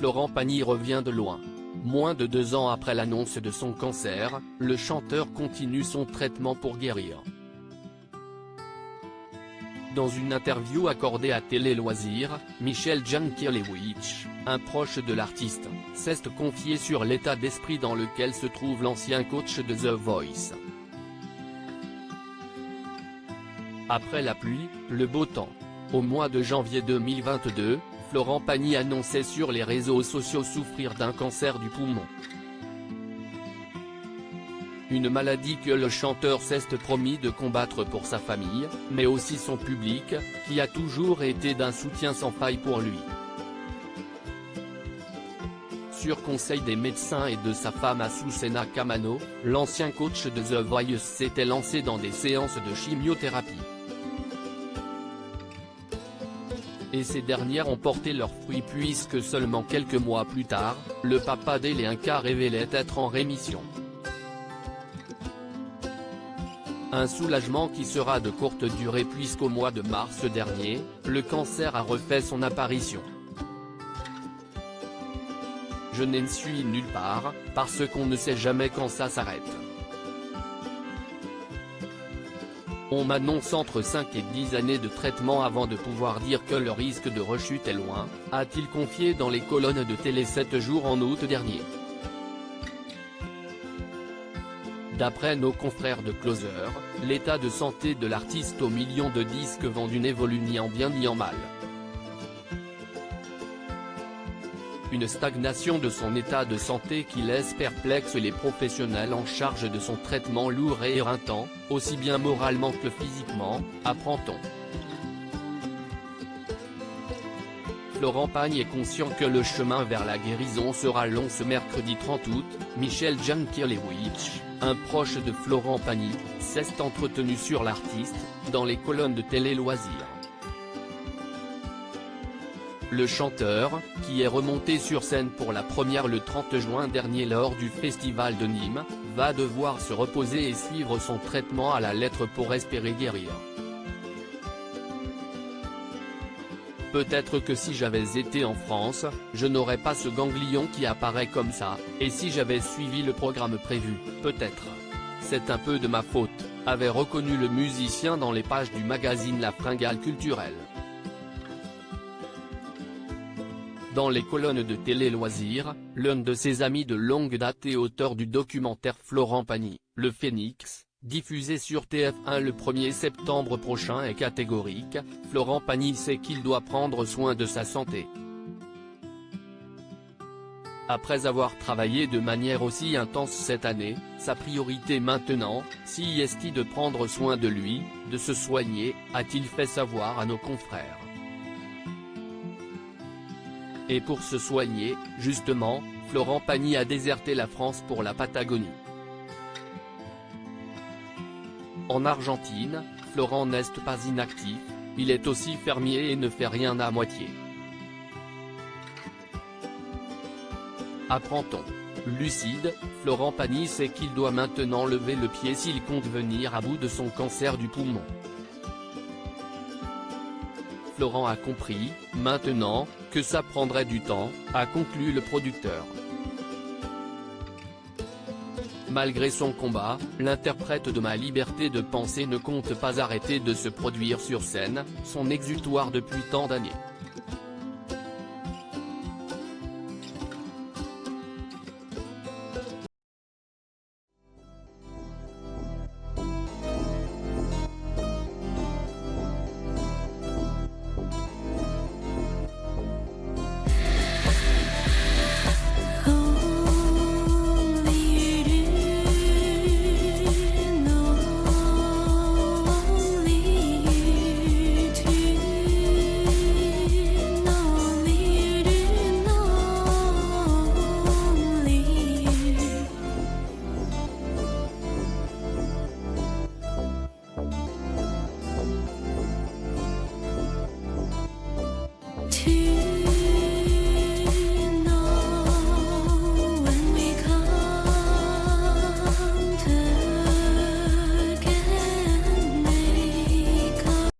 Florent Pagny revient de loin. Moins de 2 ans après l'annonce de son cancer, le chanteur continue son traitement pour guérir. Dans une interview accordée à Télé Loisirs, Michel Jankiewicz, un proche de l'artiste, s'est confié sur l'état d'esprit dans lequel se trouve l'ancien coach de The Voice. Après la pluie, le beau temps. Au mois de janvier 2022, Florent Pagny annonçait sur les réseaux sociaux souffrir d'un cancer du poumon. Une maladie que le chanteur s'est promis de combattre pour sa famille, mais aussi son public, qui a toujours été d'un soutien sans faille pour lui. Sur conseil des médecins et de sa femme Azucena Kamano, l'ancien coach de The Voice s'était lancé dans des séances de chimiothérapie. Et ces dernières ont porté leurs fruits puisque seulement quelques mois plus tard, le papa d'Elenka révélait être en rémission. Un soulagement qui sera de courte durée puisqu'au mois de mars dernier, le cancer a refait son apparition. Je n'en suis nulle part, parce qu'on ne sait jamais quand ça s'arrête. On m'annonce entre 5 et 10 années de traitement avant de pouvoir dire que le risque de rechute est loin, a-t-il confié dans les colonnes de Télé 7 jours en août dernier. D'après nos confrères de Closer, l'état de santé de l'artiste aux millions de disques vendus n'évolue ni en bien ni en mal. Une stagnation de son état de santé qui laisse perplexes les professionnels en charge de son traitement lourd et éreintant, aussi bien moralement que physiquement, apprend-on. Florent Pagny est conscient que le chemin vers la guérison sera long. Ce mercredi 30 août, Michel Jankiewicz, un proche de Florent Pagny, s'est entretenu sur l'artiste, dans les colonnes de Télé Loisirs. Le chanteur, qui est remonté sur scène pour la première le 30 juin dernier lors du festival de Nîmes, va devoir se reposer et suivre son traitement à la lettre pour espérer guérir. Peut-être que si j'avais été en France, je n'aurais pas ce ganglion qui apparaît comme ça, et si j'avais suivi le programme prévu, peut-être. C'est un peu de ma faute, avait reconnu le musicien dans les pages du magazine La Fringale Culturelle. Dans les colonnes de Télé Loisirs, l'un de ses amis de longue date et auteur du documentaire Florent Pagny, Le Phénix, diffusé sur TF1 le 1er septembre prochain est catégorique, Florent Pagny sait qu'il doit prendre soin de sa santé. Après avoir travaillé de manière aussi intense cette année, sa priorité maintenant, si est de prendre soin de lui, de se soigner, a-t-il fait savoir à nos confrères. Et pour se soigner, justement, Florent Pagny a déserté la France pour la Patagonie. En Argentine, Florent n'est pas inactif, il est aussi fermier et ne fait rien à moitié. Apprend-on. Lucide, Florent Pagny sait qu'il doit maintenant lever le pied s'il compte venir à bout de son cancer du poumon. Florent a compris, maintenant, que ça prendrait du temps, a conclu le producteur. Malgré son combat, l'interprète de Ma liberté de penser ne compte pas arrêter de se produire sur scène, son exutoire depuis tant d'années.